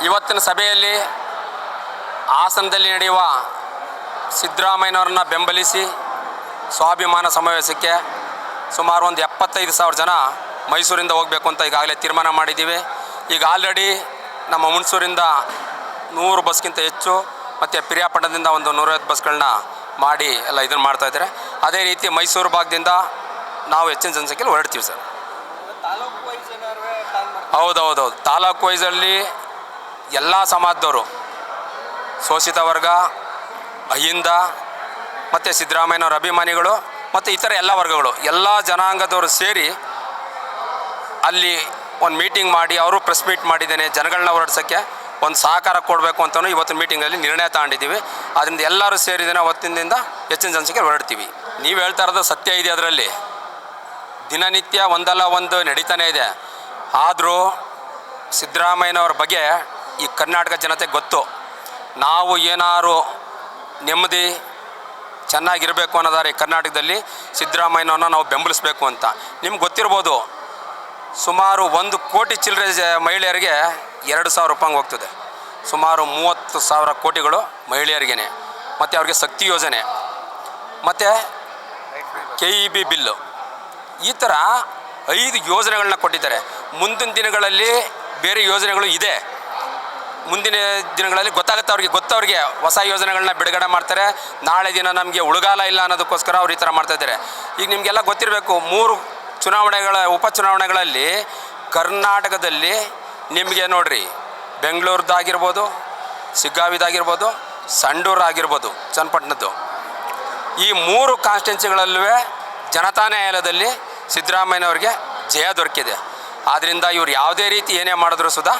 ಇವತ್ತಿನ ಸಭೆಯಲ್ಲಿ ಹಾಸನದಲ್ಲಿ ನಡೆಯುವ ಸಿದ್ದರಾಮಯ್ಯನವ್ರನ್ನ ಬೆಂಬಲಿಸಿ ಸ್ವಾಭಿಮಾನ ಸಮಾವೇಶಕ್ಕೆ ಸುಮಾರು ಒಂದು 75,000 ಜನ ಮೈಸೂರಿಂದ ಹೋಗಬೇಕು ಅಂತ ಈಗಾಗಲೇ ತೀರ್ಮಾನ ಮಾಡಿದ್ದೀವಿ. ಈಗ ಆಲ್ರೆಡಿ ನಮ್ಮ ಹುಣಸೂರಿಂದ 100 ಬಸ್ಗಿಂತ ಹೆಚ್ಚು ಮತ್ತು ಪಿರಿಯಾಪಟ್ಟಣದಿಂದ ಒಂದು 150 ಬಸ್ಗಳನ್ನ ಮಾಡಿ ಎಲ್ಲ ಇದನ್ನು ಮಾಡ್ತಾಯಿದ್ದಾರೆ. ಅದೇ ರೀತಿ ಮೈಸೂರು ಭಾಗದಿಂದ ನಾವು ಹೆಚ್ಚಿನ ಜನಸಂಖ್ಯೆಯಲ್ಲಿ ಹೊರಡ್ತೀವಿ ಸರ್. ಹೌದೌದೌದು, ತಾಲೂಕು ವೈಸಲ್ಲಿ ಎಲ್ಲ ಸಮಾಜದವರು, ಶೋಷಿತ ವರ್ಗ, ಅಹಿಂದ ಮತ್ತು ಸಿದ್ದರಾಮಯ್ಯನವರ ಅಭಿಮಾನಿಗಳು ಮತ್ತು ಇತರ ಎಲ್ಲ ವರ್ಗಗಳು, ಎಲ್ಲ ಜನಾಂಗದವರು ಸೇರಿ ಅಲ್ಲಿ ಒಂದು ಮೀಟಿಂಗ್ ಮಾಡಿ ಅವರು ಪ್ರೆಸ್ ಮೀಟ್ ಮಾಡಿದ್ದೇನೆ. ಜನಗಳನ್ನ ಹೊರಡ್ಸೋಕ್ಕೆ ಒಂದು ಸಹಕಾರ ಕೊಡಬೇಕು ಅಂತಲೂ ಇವತ್ತಿನ ಮೀಟಿಂಗಲ್ಲಿ ನಿರ್ಣಯ ತಗೊಂಡಿದ್ದೀವಿ. ಅದರಿಂದ ಎಲ್ಲರೂ ಸೇರಿದ್ದೇನೆ ಅವತ್ತಿನಿಂದ ಹೆಚ್ಚಿನ ಜನಸಂಖ್ಯೆ ಹೊರಡ್ತೀವಿ. ನೀವು ಹೇಳ್ತಾ ಇರೋದು ಸತ್ಯ ಇದೆ. ಅದರಲ್ಲಿ ದಿನನಿತ್ಯ ಒಂದಲ್ಲ ಒಂದು ನಡೀತಾನೇ ಇದೆ. ಆದರೂ ಸಿದ್ದರಾಮಯ್ಯನವ್ರ ಬಗ್ಗೆ ಈ ಕರ್ನಾಟಕ ಜನತೆಗೆ ಗೊತ್ತು. ನಾವು ಏನಾರು ನೆಮ್ಮದಿ ಚೆನ್ನಾಗಿರಬೇಕು ಅನ್ನೋದಾರೆ ಕರ್ನಾಟಕದಲ್ಲಿ ಸಿದ್ದರಾಮಯ್ಯನವ್ರನ್ನ ನಾವು ಬೆಂಬಲಿಸಬೇಕು ಅಂತ. ನಿಮ್ಗೆ ಗೊತ್ತಿರ್ಬೋದು, ಸುಮಾರು 1 ಕೋಟಿ ಚಿಲ್ಲರೆ ಮಹಿಳೆಯರಿಗೆ 2,000 ರೂಪಾಯಿ ಹೋಗ್ತದೆ. ಸುಮಾರು 30,000 ಕೋಟಿಗಳು ಮಹಿಳೆಯರಿಗೇ. ಮತ್ತು ಅವ್ರಿಗೆ ಶಕ್ತಿ ಯೋಜನೆ ಮತ್ತು KEB ಬಿಲ್ಲು, ಈ ಥರ 5 ಯೋಜನೆಗಳನ್ನ ಕೊಟ್ಟಿದ್ದಾರೆ. ಮುಂದಿನ ದಿನಗಳಲ್ಲಿ ಬೇರೆ ಯೋಜನೆಗಳು ಇದೆ. ಮುಂದಿನ ದಿನಗಳಲ್ಲಿ ಗೊತ್ತವ್ರಿಗೆ ಹೊಸ ಯೋಜನೆಗಳನ್ನ ಬಿಡುಗಡೆ ಮಾಡ್ತಾರೆ. ನಾಳೆ ದಿನ ನಮಗೆ ಉಳುಗಾಲ ಇಲ್ಲ ಅನ್ನೋದಕ್ಕೋಸ್ಕರ ಅವ್ರು ಈ ಥರ ಮಾಡ್ತಾಯಿದ್ದಾರೆ. ಈಗ ನಿಮಗೆಲ್ಲ ಗೊತ್ತಿರಬೇಕು, 3 ಉಪಚುನಾವಣೆಗಳಲ್ಲಿ ಕರ್ನಾಟಕದಲ್ಲಿ ನಿಮಗೆ ನೋಡ್ರಿ, ಬೆಂಗಳೂರದ್ದಾಗಿರ್ಬೋದು, ಶಿಗ್ಗಾವಿದಾಗಿರ್ಬೋದು, ಸಂಡೂರು ಆಗಿರ್ಬೋದು, ಚನ್ನಪಟ್ಟಣದ್ದು, ಈ 3 ಕಾನ್ಸ್ಟಿಟ್ಯೂನ್ಸಿಗಳಲ್ಲೂ ಜನತಾ ನ್ಯಾಯಾಲಯದಲ್ಲಿ ಸಿದ್ದರಾಮಯ್ಯನವ್ರಿಗೆ ಜಯ ದೊರಕಿದೆ. ಆದ್ದರಿಂದ ಇವ್ರು ಯಾವುದೇ ರೀತಿ ಏನೇ ಮಾಡಿದ್ರು ಸುಧಾ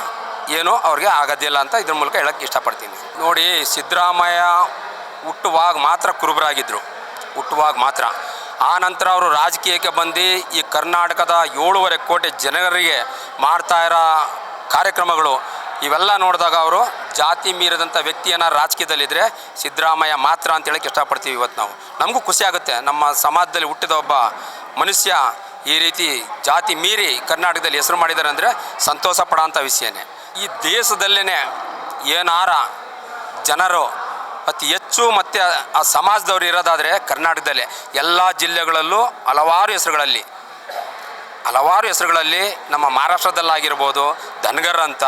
ಏನೂ ಅವ್ರಿಗೆ ಆಗೋದಿಲ್ಲ ಅಂತ ಇದ್ರ ಮೂಲಕ ಹೇಳೋಕ್ಕೆ ಇಷ್ಟಪಡ್ತೀನಿ. ನೋಡಿ, ಸಿದ್ದರಾಮಯ್ಯ ಹುಟ್ಟುವಾಗ ಮಾತ್ರ ಕುರುಬರಾಗಿದ್ದರು, ಹುಟ್ಟುವಾಗ ಮಾತ್ರ. ಆ ನಂತರ ಅವರು ರಾಜಕೀಯಕ್ಕೆ ಬಂದು ಈ ಕರ್ನಾಟಕದ 7.5 ಕೋಟಿ ಜನರಿಗೆ ಮಾಡ್ತಾ ಇರೋ ಕಾರ್ಯಕ್ರಮಗಳು ಇವೆಲ್ಲ ನೋಡಿದಾಗ ಅವರು ಜಾತಿ ಮೀರಿದಂಥ ವ್ಯಕ್ತಿಯನ್ನು ರಾಜಕೀಯದಲ್ಲಿದ್ದರೆ ಸಿದ್ದರಾಮಯ್ಯ ಮಾತ್ರ ಅಂತ ಹೇಳೋಕ್ಕೆ ಇಷ್ಟಪಡ್ತೀವಿ. ಇವತ್ತು ನಾವು ನಮಗೂ ಖುಷಿ ಆಗುತ್ತೆ, ನಮ್ಮ ಸಮಾಜದಲ್ಲಿ ಹುಟ್ಟಿದ ಒಬ್ಬ ಮನುಷ್ಯ ಈ ರೀತಿ ಜಾತಿ ಮೀರಿ ಕರ್ನಾಟಕದಲ್ಲಿ ಹೆಸರು ಮಾಡಿದ್ದಾರೆ ಅಂದರೆ ಸಂತೋಷ ಪಡೋಂಥ ವಿಷಯನೇ. ಈ ದೇಶದಲ್ಲೇ ಏನಾರ ಜನರು ಅತಿ ಹೆಚ್ಚು ಮತ್ತು ಆ ಸಮಾಜದವ್ರು ಇರೋದಾದರೆ ಕರ್ನಾಟಕದಲ್ಲೇ ಎಲ್ಲ ಜಿಲ್ಲೆಗಳಲ್ಲೂ ಹಲವಾರು ಹೆಸರುಗಳಲ್ಲಿ ನಮ್ಮ ಮಹಾರಾಷ್ಟ್ರದಲ್ಲಾಗಿರ್ಬೋದು, ಧನ್ಗರ್ ಅಂತ,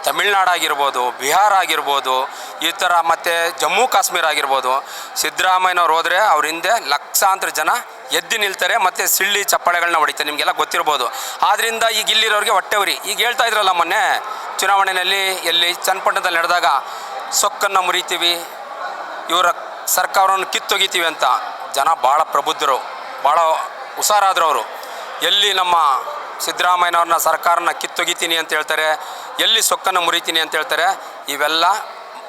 ತಮಿಳ್ನಾಡಾಗಿರ್ಬೋದು, ಬಿಹಾರ ಆಗಿರ್ಬೋದು, ಈ ಥರ ಮತ್ತು ಜಮ್ಮು ಕಾಶ್ಮೀರ ಆಗಿರ್ಬೋದು, ಸಿದ್ದರಾಮಯ್ಯನವ್ರು ಹೋದರೆ ಅವ್ರ ಹಿಂದೆ ಲಕ್ಷಾಂತರ ಜನ ಎದ್ದು ನಿಲ್ತಾರೆ ಮತ್ತು ಸಿಳ್ಳಿ ಚಪ್ಪಾಳೆಗಳನ್ನ ಹೊಡಿತಾರೆ. ನಿಮಗೆಲ್ಲ ಗೊತ್ತಿರ್ಬೋದು. ಆದ್ದರಿಂದ ಈಗ ಇಲ್ಲಿರೋರಿಗೆ ಹೊಟ್ಟೆವ್ರಿ. ಈಗ ಹೇಳ್ತಾ ಇದ್ರಲ್ಲ, ಮೊನ್ನೆ ಚುನಾವಣೆಯಲ್ಲಿ ಎಲ್ಲಿ ಚನ್ನಪಟ್ಟಣದಲ್ಲಿ ನಡೆದಾಗ ಸೊಕ್ಕನ್ನು ಮುರಿತೀವಿ, ಇವರ ಸರ್ಕಾರವನ್ನು ಕಿತ್ತೊಗಿತೀವಿ ಅಂತ ಜನ ಭಾಳ ಪ್ರಬುದ್ಧರು, ಭಾಳ ಹುಷಾರಾದ್ರು ಅವರು. ಎಲ್ಲಿ ನಮ್ಮ ಸಿದ್ದರಾಮಯ್ಯನವ್ರನ್ನ ಸರ್ಕಾರನ ಕಿತ್ತೊಗಿತೀನಿ ಅಂತ ಹೇಳ್ತಾರೆ, ಎಲ್ಲಿ ಸೊಕ್ಕನ್ನು ಮುರಿತೀನಿ ಅಂತ ಹೇಳ್ತಾರೆ. ಇವೆಲ್ಲ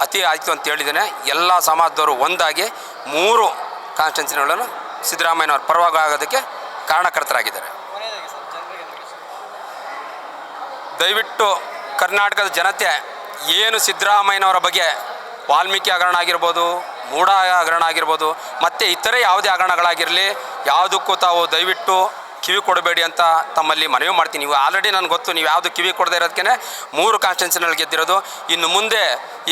ಅತಿ ಆಯಿತು ಅಂತ ಹೇಳಿದ್ದೇನೆ. ಎಲ್ಲ ಸಮಾಜದವರು ಒಂದಾಗಿ 3 ಕಾನ್ಸ್ಟಿಟ್ಯೂನ್ಸಿಗಳನ್ನು ಸಿದ್ದರಾಮಯ್ಯನವ್ರ ಪರವಾಗಿ ಆಗೋದಕ್ಕೆ ಕಾರಣಕರ್ತರಾಗಿದ್ದಾರೆ. ದಯವಿಟ್ಟು ಕರ್ನಾಟಕದ ಜನತೆ ಏನು ಸಿದ್ದರಾಮಯ್ಯನವರ ಬಗ್ಗೆ ವಾಲ್ಮೀಕಿ ಹಗರಣ ಆಗಿರ್ಬೋದು, ಮೂಢ ಹಗರಣ ಆಗಿರ್ಬೋದು, ಮತ್ತು ಇತರೆ ಯಾವುದೇ ಹಗರಣಗಳಾಗಿರಲಿ, ಯಾವುದಕ್ಕೂ ತಾವು ದಯವಿಟ್ಟು ಕಿವಿ ಕೊಡಬೇಡಿ ಅಂತ ತಮ್ಮಲ್ಲಿ ಮನವಿ ಮಾಡ್ತೀನಿ. ನೀವು ಆಲ್ರೆಡಿ ನನಗೆ ಗೊತ್ತು, ನೀವು ಯಾವುದು ಕಿವಿ ಕೊಡದೇ ಇರೋದಕ್ಕೆ 3 ಕಾನ್ಸ್ಟಿಟ್ಯೂನ್ಸಿನಲ್ಲಿ ಗೆದ್ದಿರೋದು. ಇನ್ನು ಮುಂದೆ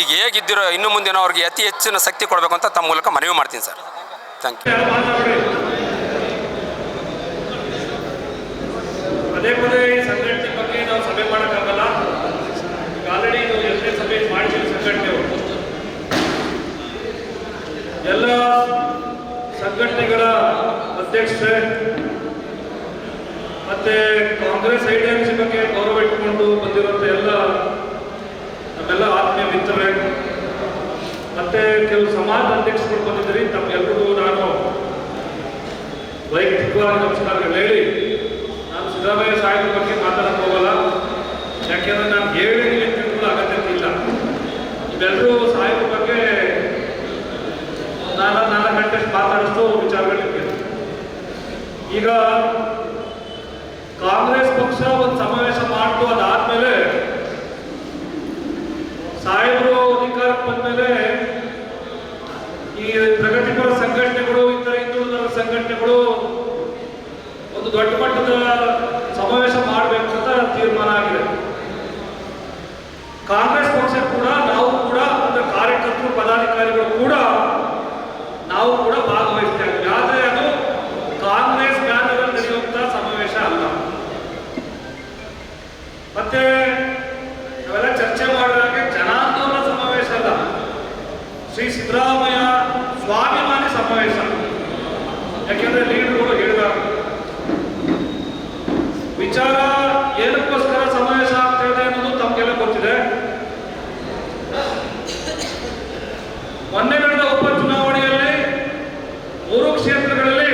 ಈಗ ಹೇಗಿದ್ದಿರೋ ಇನ್ನು ಮುಂದಿನ ಅವ್ರಿಗೆ ಅತಿ ಹೆಚ್ಚಿನ ಶಕ್ತಿ ಕೊಡಬೇಕು ಅಂತ ತಮ್ಮ ಮೂಲಕ ಮನವಿ ಮಾಡ್ತೀನಿ ಸರ್. Thank you. ಪದೇ ಪದೇ ಈ ಸಂಘಟನೆ ಬಗ್ಗೆ ನಾವು ಸಭೆ ಮಾಡೋಕ್ಕಾಗಲ್ಲ. ಈಗ ಆಲ್ರೆಡಿ ಇದು 2ನೇ ಸಭೆ ಮಾಡಿದ್ದೀವಿ ಸಂಘಟನೆಯವರು. ಎಲ್ಲ ಸಂಘಟನೆಗಳ ಅಧ್ಯಕ್ಷರೇ ಮತ್ತು ಕಾಂಗ್ರೆಸ್ ಐಡಿಯಾಲಜಿ ಬಗ್ಗೆ ಗೌರವ ಇಟ್ಟುಕೊಂಡು ಬಂದಿರುವಂಥ ನಮ್ಮೆಲ್ಲ ಆತ್ಮೀಯ ಮಿತ್ರರೇ ಮತ್ತು ಕೆಲವು ಸಮಾಜ ಅಧ್ಯಕ್ಷರು ಬಂದಿದ್ದೀರಿ. ತಮ್ಮೆಲ್ಲರಿಗೂ ನಾನು ವೈಯಕ್ತಿಕವಾಗಿ ನಮಸ್ಕಾರಗಳು ಹೇಳಿ, ನಾನು ಸಿದ್ದರಾಮಯ್ಯ ಸಾಹೇಬ್ರ ಬಗ್ಗೆ ಮಾತಾಡಕ್ಕೆ ಹೋಗಲ್ಲ. ಯಾಕೆಂದರೆ ನಾನು ಹೇಳಿ ತಿಳ್ಕೊಳ್ಳೋ ಅಗತ್ಯತೆ ಇಲ್ಲ. ಇವೆಲ್ಲರೂ ಸಾಹೇಬ್ರ ಬಗ್ಗೆ 4 ಗಂಟೆ ಮಾತಾಡಿಸೋ ವಿಚಾರಗಳಿವೆ. ಈಗ ಕಾಂಗ್ರೆಸ್ ಪಕ್ಷ ಒಂದು ಸಮಾವೇಶ ಮಾಡ್ತು, ಅದಾದ್ಮೇಲೆ ಸಾಹೇಬರು ಅಧಿಕಾರಕ್ಕೆ ಬಂದಮೇಲೆ ಈ ಪ್ರಗತಿಪರ ಸಂಘಟನೆಗಳು, ಇತರ ಹಿಂದುಳಿದ ಸಂಘಟನೆಗಳು ಒಂದು ದೊಡ್ಡ ಮಟ್ಟದ ಸಮಾವೇಶ ಮಾಡಬೇಕು ಅಂತ ತೀರ್ಮಾನ ಆಗಿದೆ. ಕಾಂಗ್ರೆಸ್ ಪಕ್ಷ ಕೂಡ ನಾವು ಕೂಡ ಅಂದರೆ ಕಾರ್ಯಕರ್ತರು ಪದಾಧಿಕಾರಿಗಳು ಕೂಡ ನಾವು ಕೂಡ ಭಾಗವಹಿಸ್ತಾ ಇದ್ವಿ. ಆದರೆ ಅದು ಕಾಂಗ್ರೆಸ್ ಬ್ಯಾನರಲ್ಲಿ ನಡೆಯುವಂಥ ಸಮಾವೇಶ ಅಲ್ಲ. ಮತ್ತೆ ನಾವೆಲ್ಲ ಚರ್ಚೆ ಮಾಡಿದಾಗ ಜನಾಂದೋಲನ ಸಮಾವೇಶ ಅಲ್ಲ, ಶ್ರೀ ಸಿದ್ದರಾಮಯ್ಯ ಸ್ವಾಭಿಮಾನಿ ಸಮಾವೇಶ. ಯಾಕೆಂದ್ರೆ ಲೀಡರ್ಗಳು ಹೇಳಿದ ವಿಚಾರ ಏನಕ್ಕೋಸ್ಕರ ಸಮಾವೇಶ ಆಗ್ತಾ ಇದೆ ಅನ್ನೋದು ತಮಗೆಲ್ಲ ಗೊತ್ತಿದೆ. ಮೊನ್ನೆ ನಡೆದ ಉಪಚುನಾವಣೆಯಲ್ಲಿ 3 ಕ್ಷೇತ್ರಗಳಲ್ಲಿ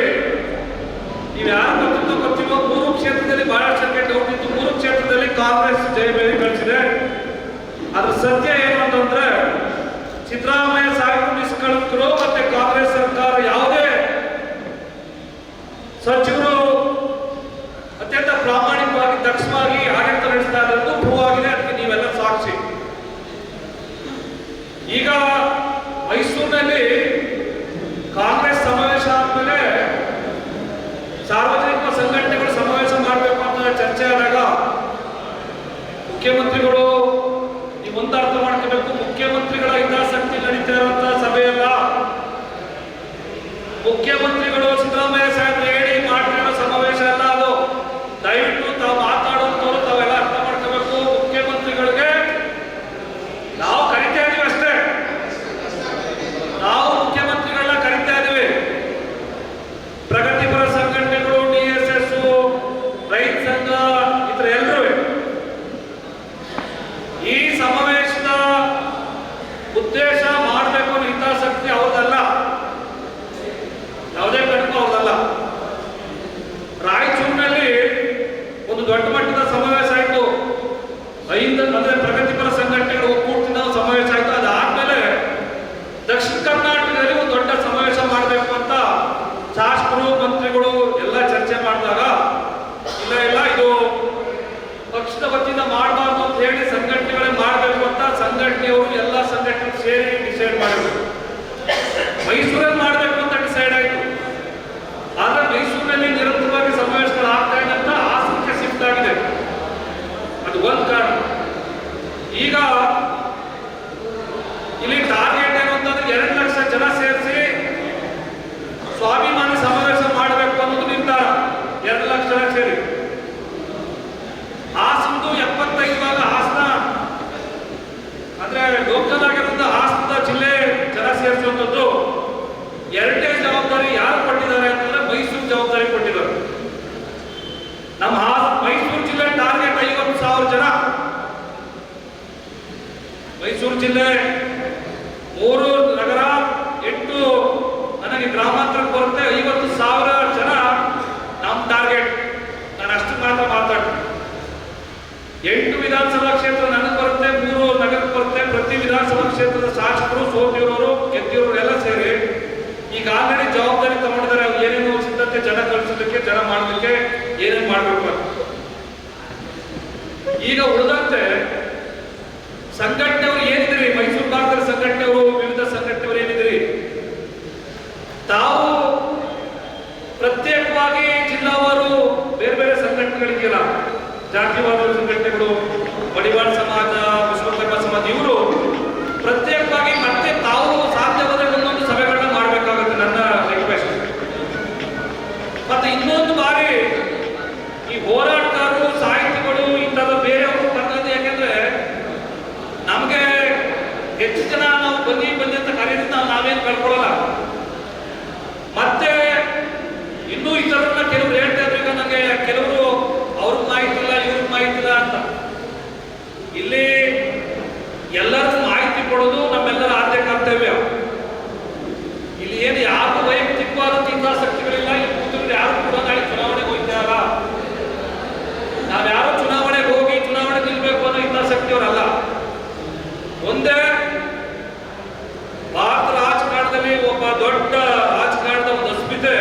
ನೀವು ಯಾರು ಗೊತ್ತಿಲ್ವೋ 3 ಕ್ಷೇತ್ರದಲ್ಲಿ ಬಹಳಷ್ಟು ಸಂಖ್ಯೆ ಡೌಟ್ ಇತ್ತು. 3 ಕ್ಷೇತ್ರದಲ್ಲಿ ಕಾಂಗ್ರೆಸ್ ಜಯಬೇರಿ ಗಳಿಸಿದೆ. ಅದ್ರ ಸತ್ಯ ಏನು ಅಂತಂದ್ರೆ ಸಿದ್ದರಾಮಯ್ಯ ಸಾಹೇಬರು ನಿಷ್ಕಳಂಕರು ಮತ್ತೆ ಕಾಂಗ್ರೆಸ್ ಸರ್ಕಾರ ಯಾವುದೇ ಸಚಿವರು ಅತ್ಯಂತ ಪ್ರಾಮಾಣಿಕವಾಗಿ ದಕ್ಷವಾಗಿ ಆಡಳಿತ ನಡೆಸ್ತಾ ಇರೋದು ಪ್ರೂವ್ ಆಗಿದೆ. ಅದಕ್ಕೆ ನೀವೆಲ್ಲ ಸಾಕ್ಷಿ. ಈಗ ಮೈಸೂರಿನಲ್ಲಿ ಕಾಂಗ್ರೆಸ್ ಸಮಾವೇಶ ಆದ್ಮೇಲೆ ಸಾರ್ವಜನಿಕ ಸಂಘಟನೆಗಳು ಸಮಾವೇಶ ಮಾಡಬೇಕು ಅಂತ ಚರ್ಚೆ ಆದಾಗ ಮುಖ್ಯಮಂತ್ರಿಗಳು ನೀವು ಮುಂದೆ ಅರ್ಥ ಮಾಡ್ಕೋಬೇಕು, ಮುಖ್ಯಮಂತ್ರಿಗಳ ಹಿತಾಸಕ್ತಿ ನಡೀತಾ ಇರುವಂತಹ ಸಭೆಯಲ್ಲ. ಮುಖ್ಯಮಂತ್ರಿಗಳು ಸಿದ್ದರಾಮಯ್ಯ ಸಾಹೇಬರು ಹೇಳಿ ಮಾಡ್ತಿರೋ ಸಮಾವೇಶ ಅಲ್ಲ ಅದು. ದಯವಿಟ್ಟು ತಾವು ಮಾತಾಡುವಂತವ್ರು ತಾವೆಲ್ಲ ಅರ್ಥ ಮಾಡ್ಕೋಬೇಕು. ಮುಖ್ಯಮಂತ್ರಿಗಳಿಗೆ ನಾವು ಕರಿತಾ ಇದೀವಿ ಅಷ್ಟೇ, ನಾವು ಮುಖ್ಯಮಂತ್ರಿಗಳನ್ನ ಕರಿತಾ ಇದೀವಿ. ಪ್ರಗತಿಪರ ಸಂಘಟನೆಗಳು, DSS, ರೈತ ಸಂಘ, ಇತರ ಎಲ್ಲರೂ ಈ ಸಮಾವೇಶದ ಉದ್ದೇಶ ಮಾಡಬೇಕು ಅನ್ನೋ ಹಿತಾಸಕ್ತಿ ಅವ್ರದಲ್ಲ, ಯಾವುದೇ ಕಾರಣಕ್ಕೂ ಅವ್ರದಲ್ಲ. ರಾಯಚೂರಿನಲ್ಲಿ ಒಂದು ದೊಡ್ಡ ಮಟ್ಟದ ಸಮಾವೇಶ ಆಯಿತು. 5 ಅಂದ್ರೆ ಪ್ರಗತಿಪರ ಸಂಘಟನೆಗಳು ಒಕ್ಕೂಟದಿಂದ ಸಮಾವೇಶ ಆಯಿತು. ಅದಾದ್ಮೇಲೆ ದಕ್ಷಿಣ ಕರ್ನಾಟಕದಲ್ಲಿ ಒಂದು ದೊಡ್ಡ ಸಮಾವೇಶ ಮಾಡಬೇಕು ಅಂತ ಶಾಸಕರು ಮಂತ್ರಿಗಳು ಎಲ್ಲ ಚರ್ಚೆ ಮಾಡಿದಾಗ ಇಲ್ಲ ಇದು ಪಕ್ಷದ ವತಿಯಿಂದ ಮಾಡಬಾರ್ದು ಅಂತ ಹೇಳಿ ಸಂಘಟನೆಗಳೇ ಮಾಡಬೇಕು ಅಂತ ಸಂಘಟನೆಯವರು ಎಲ್ಲ ಸಂಘಟನೆ ಸೇರಿ ಡಿಸೈಡ್ ಮಾಡಿದ್ರು. ಮೈಸೂರಲ್ಲಿ ಮಾಡಬೇಕು ಅಂತ ಡಿಸೈಡ್ ಆಯಿತು. ಆದ್ರೆ ಮೈಸೂರಿನಲ್ಲಿ ನಿರಂತರವಾಗಿ ಸಮಾವೇಶಗಳು ಆಗ್ತಾ ಇದೆ ಅಂತ ಹಾಸನಕ್ಕೆ ಶಿಫ್ಟ್ ಆಗಿದೆ. ಅದು ಒಂದು ಕಾರಣ. ಈಗ ಇಲ್ಲಿ ಟಾರ್ಗೆಟ್ ಏನು ಅಂತಂದ್ರೆ 2 ಲಕ್ಷ ಜನ ಸೇರಿಸಿ ಸ್ವಾಭಿಮಾನಿ ಸಮಾವೇಶ ಮಾಡಬೇಕು ಅನ್ನೋದು ನಿರ್ಧಾರ. 2 ಲಕ್ಷ ಜನ ಸೇರಿ ಹಾಸನದು 75 ಇವಾಗ ಹಾಸನ ಅಂದ್ರೆ ಲೋಕಲ್ ಆಗಿರೋದ್ರಿಂದ ಹಾಸನದ ಜಿಲ್ಲೆ ಜನ ಸೇರಿಸುವಂಥದ್ದು. 2ನೇ ಜವಾಬ್ದಾರಿ ಯಾರು ಕೊಟ್ಟಿದ್ದಾರೆ ಅಂತಂದ್ರೆ ಮೈಸೂರು ಜವಾಬ್ದಾರಿ ಕೊಟ್ಟಿದ್ದಾರೆ. ನಮ್ಮ ಮೈಸೂರು ಜಿಲ್ಲೆ ಟಾರ್ಗೆಟ್ 50,000 ಜನ. ಮೈಸೂರು ಜಿಲ್ಲೆ 3 ನಗರ 8 ನನಗೆ ಗ್ರಾಮಾಂತರಕ್ಕೆ ಬರುತ್ತೆ. 50,000 ಜನ ನಮ್ಮ ಟಾರ್ಗೆಟ್. ನಾನು ಅಷ್ಟು ಮಾತ್ರ ಮಾತಾಡ್ತೀನಿ. 8 ವಿಧಾನಸಭಾ ಕ್ಷೇತ್ರ ನನಗೆ ಬರುತ್ತೆ, 3 ನಗರಕ್ಕೆ ಬರುತ್ತೆ. ಪ್ರತಿ ವಿಧಾನಸಭಾ ಕ್ಷೇತ್ರದ ಶಾಸಕರು ಸೋತಿರೋರು ಗೆದ್ದಿರೋರು ಎಲ್ಲ ಸೇರಿ ಈಗ ಆಲ್ರೆಡಿ ಜವಾಬ್ದಾರಿ ತಗೊಂಡಿದ್ದಾರೆ. ಏನೇನು ಸಿದ್ಧತೆ ಜನ ಕಳಿಸೋದಕ್ಕೆ, ಜನ ಮಾಡೋದಕ್ಕೆ ಏನೇನು ಮಾಡಬೇಕು ಅಂತ. ಈಗ ಉಳಿದಂತೆ ಸಂಘಟನೆಯವರು ಏನಿದ್ರಿ, ಮೈಸೂರು ಭಾಗದ ಸಂಘಟನೆಯವರು, ವಿವಿಧ ಸಂಘಟನೆಯವರು ಏನಿದ್ರಿ, ತಾವು ಪ್ರತ್ಯೇಕವಾಗಿ ಜಿಲ್ಲಾವಾರು ಬೇರೆ ಬೇರೆ ಸಂಘಟನೆಗಳಿಗೆಲ್ಲ ಜಾತಿವಾದ ಸಂಘಟನೆಗಳು, ಮಡಿವಾಳ ಸಮಾಜ, ವಿಶ್ವಕರ್ಮ ಸಮಾಜ, ಇವರು ಪ್ರತ್ಯೇಕವಾಗಿ ಮತ್ತೆ ತಾವು ಸಾಧ್ಯವಾದ ಒಂದೊಂದು ಸಭೆಗಳನ್ನ ಮಾಡಬೇಕಾಗುತ್ತೆ. ನನ್ನ ರಿಕ್ವೆಸ್ಟ್. ಮತ್ತೆ ಇನ್ನೊಂದು ಬಾರಿ ಈ ಹೋರಾಟಗಾರರು, ಸಾಹಿತಿಗಳು, ಇಂಥದ್ದು ಬೇರೆಯವರು ಕರೆಯೋದು. ಯಾಕೆಂದ್ರೆ ನಮಗೆ ಹೆಚ್ಚು ಜನ ನಾವು ಬನ್ನಿ ಅಂತ ಕರೆಯೋದ್ರಿಂದ ನಾವೇನು ಕಳ್ಕೊಳ್ಳಲ್ಲ. ಮತ್ತೆ ಇನ್ನೂ ಇತರನ್ನ ಕೆಲವರು ಹೇಳ್ತಾ ಇದ್ರು, ಈಗ ನನಗೆ ಕೆಲವರು ಅವ್ರಿಗೆ ಮಾಹಿತಿ ಇಲ್ಲ, ಇವ್ರಿಗೆ ಮಾಹಿತಿ ಇಲ್ಲ ಅಂತ. ಇಲ್ಲಿ ಎಲ್ಲರಿಗೂ ಮಾಹಿತಿ ಕೊಡೋದು ನಮ್ಮೆಲ್ಲರ ಆದ್ಯ ಕರ್ತವ್ಯ. ಇಲ್ಲಿ ಏನು ಯಾರು ವೈಯಕ್ತಿಕವಾದಂಥ ಹಿತಾಸಕ್ತಿಗಳಿಲ್ಲ. ಈ ಕೂತರು ಯಾರು ಕೂಡ ನಾಳೆ ಚುನಾವಣೆಗೆ ಹೋಗ್ತಾರಲ್ಲ, ನಾವ್ಯಾರು ಚುನಾವಣೆಗೆ ಹೋಗಿ ಚುನಾವಣೆ ನಿಲ್ಬೇಕು ಅನ್ನೋ ಹಿತಾಸಕ್ತಿಯವರಲ್ಲ. ಒಂದೇ ಭಾರತ ರಾಜಕಾರಣದಲ್ಲಿ ಒಬ್ಬ ದೊಡ್ಡ ರಾಜಕಾರಣದ ಒಂದು ಅಸ್ಮಿತೆ,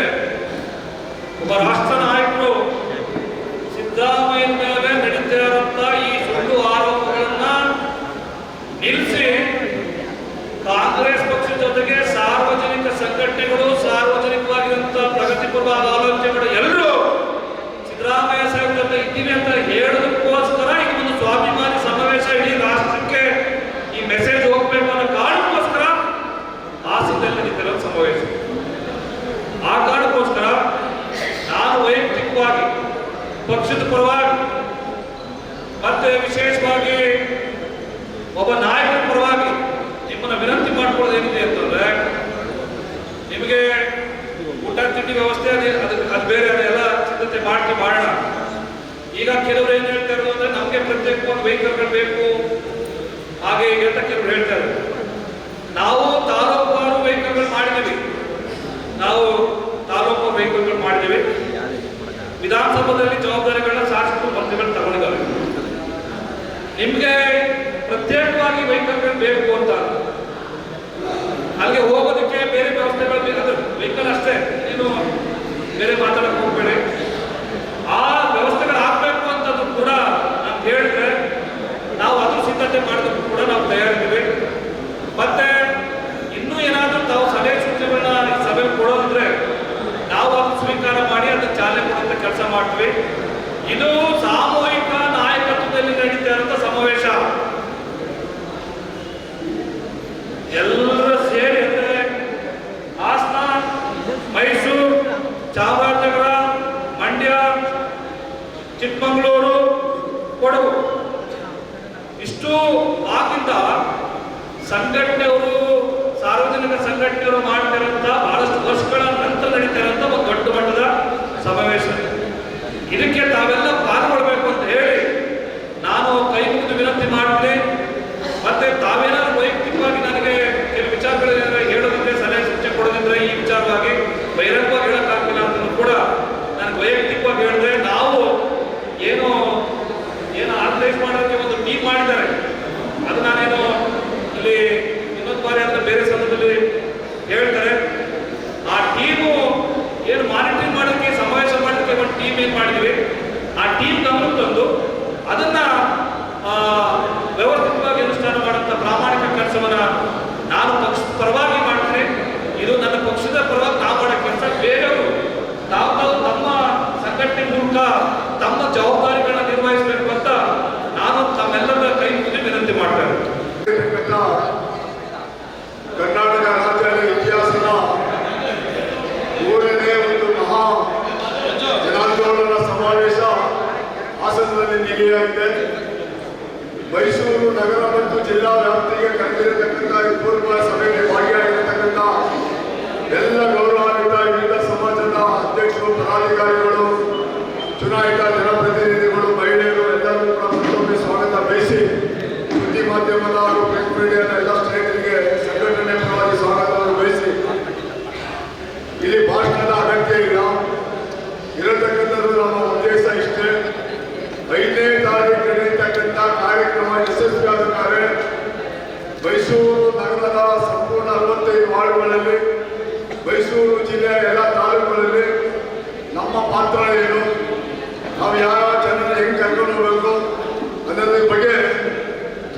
ಒಬ್ಬ ರಾಷ್ಟ್ರ ನಾಯಕರು ಸಿದ್ದರಾಮಯ್ಯ ಮೇಲೆ ನಡೀತಾ ಇರುವಂತ ಈ ಸುಳ್ಳು ಆರೋಪಗಳನ್ನ ನಿಲ್ಲಿಸಿ ಕಾಂಗ್ರೆಸ್ ಪಕ್ಷದ ಜೊತೆಗೆ ಸಾರ್ವಜನಿಕ ಸಂಘಟನೆಗಳು, ಸಾರ್ವಜನಿಕವಾಗಿರುವಂತಹ ಪ್ರಗತಿಪರವಾದ ಆಲೋಚನೆಗಳು ಎಲ್ಲರೂ ಸಿದ್ದರಾಮಯ್ಯ ಸಾಹೇಬ್ ಜೊತೆ ಇದ್ದೀವಿ ಅಂತ ಹೇಳೋದಕ್ಕೋಸ್ಕರ ಈಗ ಒಂದು ಸ್ವಾಭಿಮಾನಿ ಸಮಾವೇಶ ಇಡೀ ರಾಷ್ಟ್ರಕ್ಕೆ ಕೆಲವರು ಏನು ಹೇಳ್ತಾರೆ ಅಂದ್ರೆ ನಮಗೆ ಪ್ರತ್ಯೇಕವಾಗಿ ವೆಹಿಕಲ್ಗಳು ಬೇಕು ಹಾಗೆ ಹೀಗೆ ಅಂತ ಕೆಲವರು ಹೇಳ್ತಾರೆ. ನಾವು ತಾಲೂಕುವಾರು ವೆಹಿಕಲ್ಗಳು ಮಾಡಿದ್ದೀವಿ, ನಾವು ತಾಲೂಕು ವೆಹಿಕಲ್ಗಳು ಮಾಡಿದ್ದೀವಿ. ವಿಧಾನಸಭೆಯಲ್ಲಿ ಜವಾಬ್ದಾರಿಗಳನ್ನ ಶಾಸಕರು ಮಂತ್ರಿಗಳು ತಗೊಂಡಿದ್ದಾರೆ. ನಿಮಗೆ ಪ್ರತ್ಯೇಕವಾಗಿ ವೆಹಿಕಲ್ಗಳು ಬೇಕು ಅಂತ ಅಲ್ಲಿಗೆ ಹೋಗೋದಕ್ಕೆ ಬೇರೆ ವ್ಯವಸ್ಥೆಗಳು ಬೇಕಾದ್ರೆ ವೆಹಿಕಲ್ ಅಷ್ಟೇ, ನೀನು ಬೇರೆ ಮಾತಾಡಕ್ಕೆ ಹೋಗ್ಬೇಡಿ. ಆ ವ್ಯವಸ್ಥೆಗಳು ಆಗ್ಬೇಕು ಅಂತಂದು ಕೂಡ ನಾನು ಹೇಳಿದ್ರೆ ನಾವು ಅದು ಸಿದ್ಧತೆ ಮಾಡೋದಕ್ಕೂ ಕೂಡ ನಾವು ತಯಾರಿದ್ದೀವಿ. ಮತ್ತೆ ಇನ್ನೂ ಏನಾದರೂ ತಾವು ಸಲಹೆ ಸೂಚನೆಗಳನ್ನ ಈ ಸಭೆಗೆ ಕೊಡೋದಿದ್ರೆ ನಾವು ಅದನ್ನು ಸ್ವೀಕಾರ ಮಾಡಿ ಅದಕ್ಕೆ ಚಾಲನೆ ಕೊಡುವಂತ ಕೆಲಸ ಮಾಡ್ತೀವಿ. ಇದು ಸಾಮೂಹಿಕ ನಾಯಕತ್ವದಲ್ಲಿ ನಡೀತಾ ಇರುವಂತ ಸಮಾವೇಶ. ಎಲ್ಲರೂ ಸೇರಿ ಅಂದರೆ ಹಾಸನ, ಮೈಸೂರು, ಚಾಮರಾಜನಗರ, ಮಂಡ್ಯ, ಚಿಕ್ಕಮಗಳೂರು, ಕೊಡಗು ಇಷ್ಟು ಆಗಿಂದ ಸಂಘಟನೆಯವರು, ಸಾರ್ವಜನಿಕ ಸಂಘಟನೆಯವರು ಮಾಡ್ತಿರೋಂಥ ಬಹಳಷ್ಟು ವರ್ಷಗಳ ನಂತರ ನಡೀತಿರೋಂಥ ಒಂದು ದೊಡ್ಡ ಮಟ್ಟದ ಸಮಾವೇಶ. ಇದಕ್ಕೆ ತಾವೆಲ್ಲ ಪಾಲ್ಗೊಳ್ಬೇಕು ಅಂತ ಹೇಳಿ ನಾನು ಕೈ ಮುಗಿದು ವಿನಂತಿ ಮಾಡ್ತೀನಿ. ಮತ್ತೆ ತಾವೇನಾದ್ರು ವೈಯಕ್ತಿಕವಾಗಿ ನನಗೆ ಕೆಲವು ವಿಚಾರಗಳೇನಾದ್ರೆ ಹೇಳೋದಿದ್ರೆ, ಸಲಹೆ ಸೂಚನೆ ಕೊಡೋದಿದ್ರೆ ಈ ವಿಚಾರವಾಗಿ ಬಹಿರಂಗವಾಗಿ ಹೇಳೋಕ್ಕಾಗಿಲ್ಲ ಅಂತ ಕೂಡ ನನಗೆ ವೈಯಕ್ತಿಕವಾಗಿ ಹೇಳಿದ್ರೆ, ನಾವು ಏನು ಆರ್ಗನೈಸ್ ಮಾಡೋದಕ್ಕೆ ಒಂದು ಟೀಮ್ ಮಾಡಿದ್ದಾರೆ, ಅದು ನಾನೇನು ಇಲ್ಲಿ ಇನ್ನೊಂದು ಬಾರಿ ಅಂತ ಬೇರೆ ಸಂದರ್ಭದಲ್ಲಿ ಹೇಳ್ತಾರೆ. ಆ ಟೀಮು ಏನು ಮಾನಿಟರಿಂಗ್ ಮಾಡೋಕ್ಕೆ, ಸಮಾವೇಶ ಮಾಡೋದಕ್ಕೆ ಒಂದು ಟೀಮ್ ಏನು ಮಾಡಿದ್ವಿ, ಆ ಟೀಮ್ ಗಮನಕ್ಕೆ ತಂದು ಅದನ್ನ ವ್ಯವಸ್ಥಿತವಾಗಿ ಅನುಷ್ಠಾನ ಮಾಡುವಂಥ ಪ್ರಾಮಾಣಿಕ ಕೆಲಸವನ್ನ ನಾನು ಪಕ್ಷದ ಪರವಾಗಿ ಮಾಡ್ತೀನಿ. ಇದು ನನ್ನ ಪಕ್ಷದ ಪರವಾಗಿ ನಾವು ಮಾಡೋ ಕೆಲಸ. ಬೇರೆಯವರು ತಾವು ತಮ್ಮ ಸಂಘಟನೆ ಮೂಲಕ ತಮ್ಮ ಜವಾಬ್ದಾರಿಗಳನ್ನ ನಿರ್ವಹಿಸಬೇಕು ಅಂತ ನಾನು ತಮ್ಮೆಲ್ಲರ ಕೈ ಮುಗಿದು ವಿನಂತಿ ಮಾಡ್ತೇನೆ. ಕರ್ನಾಟಕ ರಾಜ್ಯದ ಇತಿಹಾಸದ ಮೂರನೇ ಒಂದು ಮಹಾ ಜನಾಂದೋಲನ ಸಮಾವೇಶ ಹಾಸನದಲ್ಲಿ ನಿಗದಿಯಾಗಿದೆ. ಮೈಸೂರು ನಗರ ಮತ್ತು ಜಿಲ್ಲಾ ವ್ಯಾಪ್ತಿಗೆ ಕರೆದಿರತಕ್ಕಂಥ ಪೂರ್ವ ಸಭೆಗೆ ಭಾಗಿಯಾಗಿರತಕ್ಕಂಥ ಎಲ್ಲ ಗೌರವಾನ್ವಿತ ವಿವಿಧ ಸಮಾಜದ ಅಧ್ಯಕ್ಷರು, ಪದಾಧಿಕಾರಿಗಳು, ಚುನಾಯಿತ ಜನಪ್ರತಿನಿಧಿಗಳು, ಮಹಿಳೆಯರು ಎಲ್ಲರೂ ಕೂಡ ಮತ್ತೊಮ್ಮೆ ಸ್ವಾಗತ ಬಯಸಿ, ಸುದ್ದಿ ಮಾಧ್ಯಮದ ಹಾಗೂ ಪ್ರಿಂಟ್ ಮೀಡಿಯಾದ ಎಲ್ಲ ಸ್ನೇಹಿತರಿಗೆ ಸಂಘಟನೆ ಪರವಾಗಿ ಸ್ವಾಗತವನ್ನು ಬಯಸಿ, ಇಲ್ಲಿ ಭಾಷಣದ ಅಗತ್ಯ ಇಲ್ಲ. ಇರತಕ್ಕಂಥದ್ದು ನಮ್ಮ ಉದ್ದೇಶ ಇಷ್ಟೇ. 5ನೇ ತಾರೀಕು ನಡೆಯತಕ್ಕಂಥ ಕಾರ್ಯಕ್ರಮ ಯಶಸ್ವಿಯಾದರೆ ಮೈಸೂರು ನಗರದ ಸಂಪೂರ್ಣ 65 ವಾರ್ಡ್ಗಳಲ್ಲಿ, ಮೈಸೂರು ಜಿಲ್ಲೆಯ ಎಲ್ಲ ತಾಲೂಕುಗಳಲ್ಲಿ ನಮ್ಮ ಪಾತ್ರ ಏನು, ನಾವು ಯಾವ ಜನರನ್ನು ಹೆಂಗೆ ಕರ್ಕೊಂಡು ಹೋಗಬೇಕು ಅನ್ನೋದ್ರ ಬಗ್ಗೆ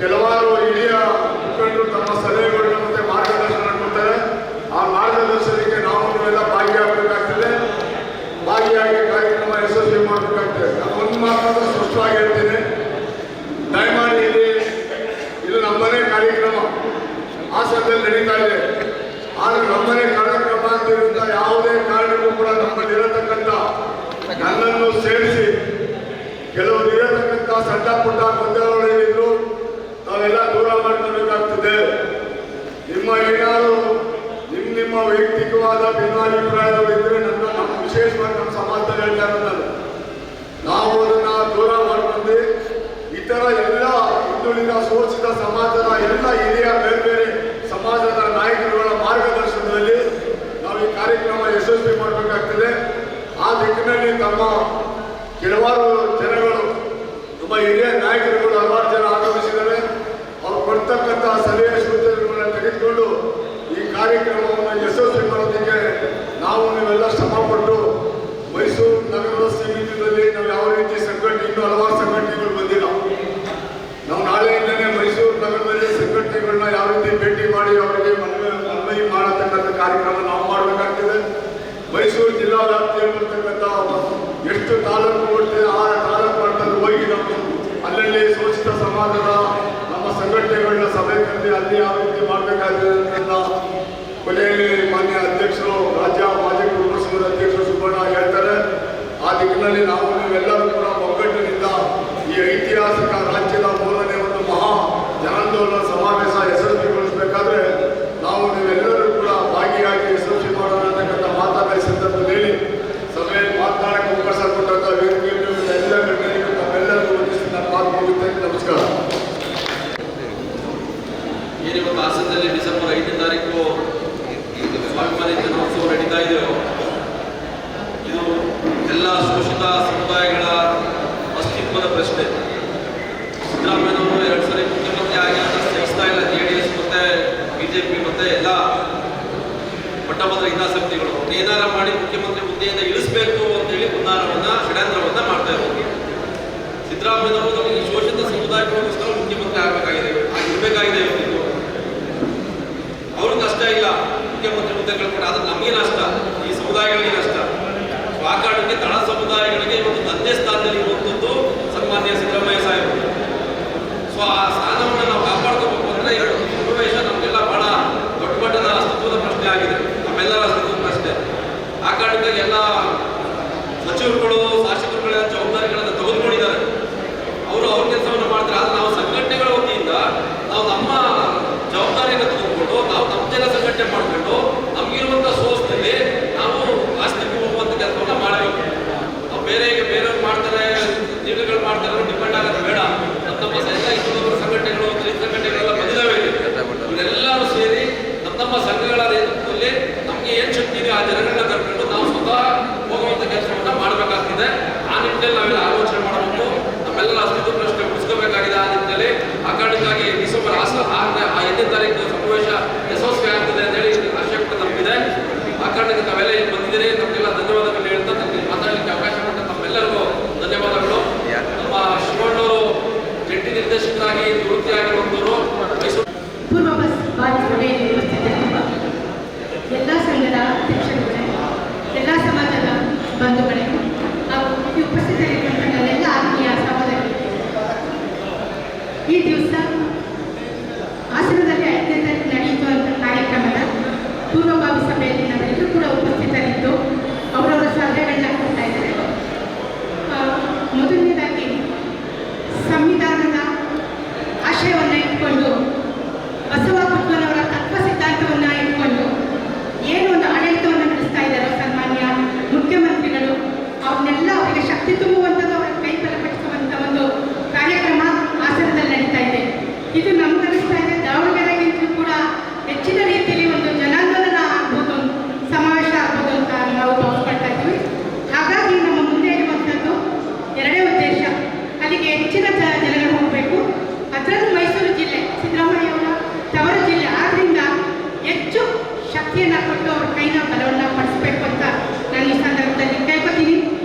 ಕೆಲವಾರು ಹಿರಿಯ ಮುಖಂಡರು ತಮ್ಮ ಸಲಹೆಗಳನ್ನ ಮತ್ತೆ ಮಾರ್ಗದರ್ಶನ ಕೊಡ್ತಾರೆ. ಆ ಮಾರ್ಗದರ್ಶನಕ್ಕೆ ನಾವು ಎಲ್ಲ ಭಾಗಿಯಾಗಬೇಕಾಗ್ತದೆ. ಭಾಗಿಯಾಗಿ ಕಾರ್ಯಕ್ರಮ ಯಶಸ್ವಿ ಮಾಡಬೇಕಾಗ್ತದೆ. ನಾನು ಒಂದು ಮಾತ್ರ ಸ್ಪಷ್ಟವಾಗಿ ಹೇಳ್ತೇನೆ, ದಯಮಾಡಿ ಇದು ನಮ್ಮನೇ ಕಾರ್ಯಕ್ರಮ ಹಾಸನದಲ್ಲಿ ನಡೀತಾ ಇದೆ. ಆದರೆ ನಮ್ಮನೇ ಕಾರ್ಯಕ್ರಮ ಅಂತಿರುವಂಥ ಯಾವುದೇ ಕಾರಣಕ್ಕೂ ಕೂಡ ನಮ್ಮಲ್ಲಿ ಇರತಕ್ಕಂಥ ನನ್ನನ್ನು ಸೇರಿಸಿ ಕೆಲವರು ಇರತಕ್ಕಂಥ ಸಣ್ಣ ಪುಟ್ಟ ಗೊಂದಲಗಳಿದ್ರು ನಾವೆಲ್ಲ ದೂರ ಮಾಡ್ಕೋಬೇಕಾಗ್ತದೆ. ನಿಮ್ಮ ಏನಾದರೂ ನಿಮ್ಮ ವೈಯಕ್ತಿಕವಾದ ಭಿನ್ನಾಭಿಪ್ರಾಯಗಳು ಇದ್ರೆ ನಮ್ಮ ವಿಶೇಷವಾಗಿ ನಮ್ಮ ಸಮಾಜದಲ್ಲಿ ಹೇಳ್ತಾ ಇರೋದಲ್ಲ, ನಾವು ಅದನ್ನ ದೂರ ಮಾಡ್ಕೊಂಡು ಇತರ ಎಲ್ಲ ಹಿಂದುಳಿದ ಶೋಷಿತ ಸಮಾಜದ ಎಲ್ಲ ಹಿರಿಯ ಬೇರೆ ಬೇರೆ ಸಮಾಜದ ನಾಯಕರುಗಳ ಮಾರ್ಗದರ್ಶನದಲ್ಲಿ ನಾವು ಈ ಕಾರ್ಯಕ್ರಮ ಯಶಸ್ವಿ ಮಾಡಬೇಕಾಗ್ತದೆ. ಆ ದಿಕ್ಕಿನಲ್ಲಿ ತಮ್ಮ ಕೆಲವಾರು ಜನಗಳು, ನಮ್ಮ ಹಿರಿಯ ನಾಯಕರುಗಳು ಹಲವಾರು ಜನ ಆಗಮಿಸಿದ್ದಾರೆ. ಅವ್ರು ಕೊಡ್ತಕ್ಕಂಥ ಸಲಹೆ ಸೂಚನೆಗಳನ್ನ ತೆಗೆದುಕೊಂಡು ಈ ಕಾರ್ಯಕ್ರಮವನ್ನು ಯಶಸ್ವಿ ಮಾಡೋದಕ್ಕೆ ನಾವು ನೀವೆಲ್ಲ ಶ್ರಮಪಟ್ಟು ಮೈಸೂರು ನಗರದ ಸೀಮಿತದಲ್ಲಿ ನಾವು ಯಾವ ರೀತಿ ಸಂಘಟನೆ, ಇನ್ನೂ ಹಲವಾರು ಸಂಘಟನೆಗಳು ಬಂದಿಲ್ಲ. ನಾವು ನಾಳೆಯಿಂದಲೇ ಮೈಸೂರು ನಗರದಲ್ಲಿ ಸಂಘಟನೆಗಳನ್ನ ಯಾವ ರೀತಿ ಭೇಟಿ ಮಾಡಿ ಅವರಿಗೆ ಮನವಿ ಮಾಡತಕ್ಕಂಥ ಕಾರ್ಯಕ್ರಮ ನಾವು ಮಾಡಬೇಕಾಗ್ತದೆ. ಮೈಸೂರು ಜಿಲ್ಲಾ ವ್ಯಾಪ್ತಿಯಲ್ಲಿ ಬರ್ತಕ್ಕಂಥ ಎಷ್ಟು ತಾಲೂಕು ಕೊಡ್ತೇವೆ ಆ ತಾಲೂಕು ಮಟ್ಟದಲ್ಲಿ ಹೋಗಿ ನಾವು ಅಲ್ಲಲ್ಲಿ ಶೋಷಿತ ಸಮಾಜದ ನಮ್ಮ ಸಂಘಟನೆಗಳನ್ನ ಸಭೆ ಕರೆದು ಅಲ್ಲಿ ಯಾವ ರೀತಿ ಮಾಡಬೇಕಾಗ್ತದೆ ಅಂತ ಕೊನೆಯಲ್ಲಿ ಮಾನ್ಯ ಅಧ್ಯಕ್ಷರು, ರಾಜ್ಯ ಮಾಜಿ ಕುಟುಂಬ ಸಂಘದ ಅಧ್ಯಕ್ಷರು ಸುಬ್ಬಣ್ಣ ಹೇಳ್ತಾರೆ. ಆ ದಿಕ್ಕಿನಲ್ಲಿ ನಾವು ನೀವೆಲ್ಲರೂ ಕೂಡ ಒಗ್ಗಟ್ಟಿನಿಂದ ಈ ಐತಿಹಾಸಿಕ ರಾಜ್ಯದ ಮೂರನೇ ಒಂದು ಮಹಾ ಜನಾಂದೋಲನ ಸಮಾವೇಶ ಯಶಸ್ವಿಗೊಳಿಸಬೇಕಾದ್ರೆ ನಾವು ನೀವೆಲ್ಲರೂ ಕೂಡ ಭಾಗಿಯಾಗಿ ಯಶಸ್ವಿ ಮಾಡೋಣ ಅಂತಕ್ಕಂಥ ಮಾತಾಡಿದ ಸಂದರ್ಭದಲ್ಲಿ ಸಭೆಯಲ್ಲಿ ಮಾತನಾಡಕ್ಕೆ ಅವಕಾಶ ಕೊಟ್ಟಂತ ವೇದಿಕೆ ಎಲ್ಲ ಗಣ್ಯರಿಗೂ ತಮ್ಮೆಲ್ಲ ಏನಿವತ್ತು ಹಾಸನದಲ್ಲಿ ಡಿಸೆಂಬರ್ 5ನೇ ತಾರೀಕು ಸ್ವಾಭಿಮಾನಿ ದಿನೋತ್ಸವ ನಡೀತಾ ಇದೆಯೋ ಇದು ಎಲ್ಲ ಶೋಷಿತ ಸಮುದಾಯಗಳ ಅಸ್ತಿತ್ವದ ಪ್ರಶ್ನೆ. ಸಿದ್ದರಾಮಯ್ಯನವರು 2 ಸರಿ ಮುಖ್ಯಮಂತ್ರಿ ಆಗಿ ಸಹಿಸ್ತಾ ಇಲ್ಲ JDS ಮತ್ತು BJP ಮತ್ತು ಎಲ್ಲ ಪಟ್ಟಭದ್ರ ಹಿತಾಸಕ್ತಿಗಳು ಏನಾರ ಮಾಡಿ ಮುಖ್ಯಮಂತ್ರಿ ಹುದ್ದೆಯಿಂದ ಇಳಿಸಬೇಕು ಅಂತೇಳಿ ಹುನ್ನಾರವನ್ನು ಷಡ್ಯಂತ್ರವನ್ನು ಮಾಡ್ತಾ ಇರೋದು. ಸಿದ್ದರಾಮಯ್ಯನವರು ನಮಗೆ ಶೋಷಿತ ಸಮುದಾಯಕ್ಕೋಸ್ಕರ ಮುಖ್ಯಮಂತ್ರಿ ಆಗಬೇಕಾಗಿದೆ, ಆಗಿರಬೇಕಾಗಿದೆ. ಇವತ್ತು ಅವ್ರಿಗೆ ನಷ್ಟ ಇಲ್ಲ ಮುಖ್ಯಮಂತ್ರಿ ಹುದ್ದೆಗಳು ಕೂಡ, ಆದರೆ ನಮಗೆ ನಷ್ಟ, ಈ ಸಮುದಾಯಗಳಿಗೆ ನಷ್ಟ. ಆ ಕಾರಣಕ್ಕೆ ತಳ ಸಮುದಾಯಗಳಿಗೆ ಇವತ್ತು ತಂದೆ ಸ್ಥಾನದಲ್ಲಿ ಇರುವಂಥದ್ದು ಸನ್ಮಾನ್ಯ ಸಿದ್ದರಾಮಯ್ಯ ಸಾಹೇಬರು. ಸೊ ಆ ಸ್ಥಾನವನ್ನು ನಾವು ಕಾಪಾಡ್ಕೋಬೇಕು ಅಂದರೆ ಸಮಾವೇಶ ನಮಗೆಲ್ಲ ಬಹಳ ದೊಡ್ಡ ಮಟ್ಟದ ಅಸ್ತಿತ್ವದ ಪ್ರಶ್ನೆ ಆಗಿದೆ, ನಮ್ಮೆಲ್ಲರ ಅಸ್ತಿತ್ವದ ಪ್ರಶ್ನೆ. ಆ ಕಾರಣಕ್ಕಾಗಿ ಎಲ್ಲ ಸಚಿವರುಗಳು ಶಾಸಕರುಗಳ ಜವಾಬ್ದಾರಿಗಳನ್ನು ತೆಗೆದುಕೊಂಡಿದ್ದಾರೆ. ಅವರು ಅವ್ರ ಕೆಲಸವನ್ನು ಮಾಡ್ತಾರೆ. ಆದರೆ ನಾವು ಸಂಘಟನೆಗಳ ವತಿಯಿಂದ ನಾವು ನಮ್ಮ ಜವಾಬ್ದಾರಿಯನ್ನು ತೆಗೆದುಕೊಂಡು ನಾವು ನಮ್ಮ ಜನ ಸಂಘಟನೆ ಮಾಡಿಕೊಂಡು ನಮಗಿರುವಂಥ ಸೋರ್ಸ್ನಲ್ಲಿ ನಾವು ಆಸ್ತಿಗೆ ಹೋಗುವಂಥ ಕೆಲಸವನ್ನು ಮಾಡಬೇಕು. ನಾವು ಬೇರೆಯವ್ರು ಮಾಡ್ತಾರೆ, ನೀವುಗಳು ಮಾಡ್ತಾರೆ ಡಿಪೆಂಡ್ ಆಗೋದು ಬೇಡ. ನಮ್ಮ ಎಲ್ಲ ಇನ್ನೂರು ಸಂಘಟನೆಗಳು ಸಂಘಟನೆಗಳೆಲ್ಲ ಬಂದಿದ್ದಾವೆ. ಇವರೆಲ್ಲರೂ ಸೇರಿ ನಮ್ಮ ಸಂಘಗಳ ನೇತೃತ್ವದಲ್ಲಿ ನಮಗೆ ಏನು ಶಕ್ತಿ ಇದೆ ಆ ಜನಗಳನ್ನ ಕರ್ಕೊಂಡು ನಾವು ಸ್ವತಃ ಹೋಗುವಂಥ ಕೆಲಸವನ್ನು ಮಾಡಬೇಕಾಗ್ತಿದೆ. ಆ ನಿಟ್ಟಿನಲ್ಲಿ ನಾವೆಲ್ಲ ಆಲೋಚನೆ ಮಾಡಬೇಕು. ನಮ್ಮೆಲ್ಲರ ಅಸ್ತಿತ್ವ ಪ್ರಶ್ನೆ ಉಳಿಸ್ಕೋಬೇಕಾಗಿದೆ. ಆ ನಿಟ್ಟಿನಲ್ಲಿ ಆ ಕಾರಣಕ್ಕಾಗಿ ಡಿಸೆಂಬರ್ 8ನೇ ತಾರೀಕು ಸಮಾವೇಶ ಯಶಸ್ವಿ ಆಗ್ತದೆ ಅಂತ ಹೇಳಿ ಆಶಯ ಕೂಡ ನಮಗಿದೆ. ಆ ಕಾರಣಕ್ಕೆ ತಾವೆಲ್ಲ ಇಲ್ಲಿ ಬಂದಿದ್ದೀರಿ. ನಮಗೆಲ್ಲ ಧನ್ಯವಾದಗಳು ಹೇಳ್ತಾ ನಮಗೆ ಮಾತಾಡಲಿಕ್ಕೆ ಅವಕಾಶ ಕೊಟ್ಟ ತಮ್ಮೆಲ್ಲರಿಗೂ ಧನ್ಯವಾದಗಳು. ನಮ್ಮ ಶಿವಣ್ಣವರು ಜಂಟಿ ನಿರ್ದೇಶಕರಾಗಿ ನಿವೃತ್ತಿಯಾಗಿರುವಂಥವರು ಮೈಸೂರು ಪೂರ್ವ ಬಸ್ ಬಾರಿ ಸಭೆಯಲ್ಲಿ ಉಪಸ್ಥಿತರಿರುವ ಎಲ್ಲ ಸಂಘದ ಅಧ್ಯಕ್ಷರುಗಳೇ, ಎಲ್ಲ ಸಮಾಜದ ಬಂಧುಗಳೇ ಹಾಗೂ ಈ ಉಪಸ್ಥಿತರಿರುವಂತಹ ಎಲ್ಲ ಆತ್ಮೀಯ ಸಹೋದರಿ, ಈ ದಿವಸ ಹಾಸನದಲ್ಲಿ 5ನೇ ತಾರೀಕು ನಡೆಯುವಂಥ ಕಾರ್ಯಕ್ರಮದ ಪೂರ್ವಭಾವಿ ಸಭೆಯಲ್ಲಿ ನಾವೆಲ್ಲರೂ ಕೂಡ ಉಪಸ್ಥಿತರಿದ್ದು ಅವರವರ ಸಲಹೆಗಳನ್ನ ಕೊಡ್ತಾ ಇದ್ದಾರೆ. ಮೊದಲನೇದಾಗಿ ಸಂವಿಧಾನದ ಆಶಯವನ್ನು ಇಟ್ಕೊಂಡು ಬಸವ ಬುದ್ಧನವರ ತತ್ವ ಸಿದ್ಧಾಂತವನ್ನು ಇಟ್ಕೊಂಡು ಏನು ಒಂದು ಆಡಳಿತವನ್ನು ನಡೆಸ್ತಾ ಇದ್ದಾರೋ ಸನ್ಮಾನ್ಯ ಮುಖ್ಯಮಂತ್ರಿಗಳು, ಅವ್ರನ್ನೆಲ್ಲ ಅವರಿಗೆ ಶಕ್ತಿ ತುಂಬುವಂಥದ್ದು, ಅವರ ಕೈ ಬಲಪಡಿಸುವಂಥ ಒಂದು ಕಾರ್ಯಕ್ರಮ ಹಾಸನದಲ್ಲಿ ನಡೀತಾ ಇದೆ. ಇದು ನಮಗನಿಸ್ತಾ ಇದೆ ದಾವಣಗೆರೆಗಿಂತಲೂ ಕೂಡ ಹೆಚ್ಚಿನ ರೀತಿಯಲ್ಲಿ ಒಂದು ಜನಾಂದೋಲನ ಆಗ್ಬೋದು, ಸಮಾವೇಶ ಆಗ್ಬೋದು ಅಂತ ನಾವು ಭಾವಿಸ್ಕೊಳ್ತಾ ಇದ್ದೀವಿ. ಹಾಗಾಗಿ ನಮ್ಮ ಮುಂದೆ ಇರುವಂಥದ್ದು ಎರಡೇ ಉದ್ದೇಶ, ಅಲ್ಲಿಗೆ ಹೆಚ್ಚಿನ ಜನಗಳು ಹೋಗಬೇಕು. ಅದರಲ್ಲೂ ಮೈಸೂರು ಜಿಲ್ಲೆ ಸಿದ್ದರಾಮಯ್ಯವರ ತವರ ಜಿಲ್ಲೆ ಆದ್ದರಿಂದ ಹೆಚ್ಚು ಶಕ್ತಿಯನ್ನು ಕೊಟ್ಟು ಅವ್ರ ಕೈನ ಬಲವನ್ನು ಪಡಿಸಬೇಕು ಅಂತ ನಾನು ಈ ಸಂದರ್ಭದಲ್ಲಿ ಕೇಳ್ಕೊತೀನಿ.